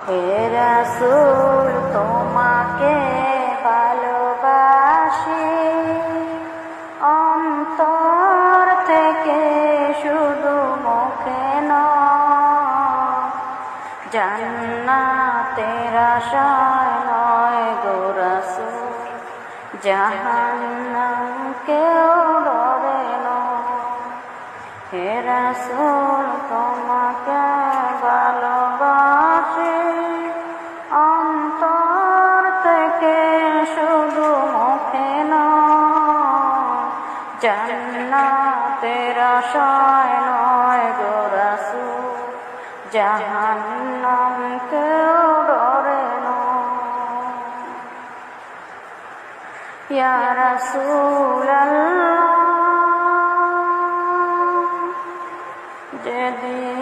হে রাসূল তোমাকে ভালোবাসি অন্তর থেকে শুধু মুখে নয়, জান্নাতের আশায় নয় গো রাসূল, জাহান্নাম কেউ ডরে না। হে রাসূল তোমাকে ভালোবাসি অন্তর থেকে শুধু মুখে নয়, জান্নাতের আশায় নয় গো রাসূল, জাহান্নাম কেউ ডরে না। ইয়া রাসূলাল্লাহ যেদিন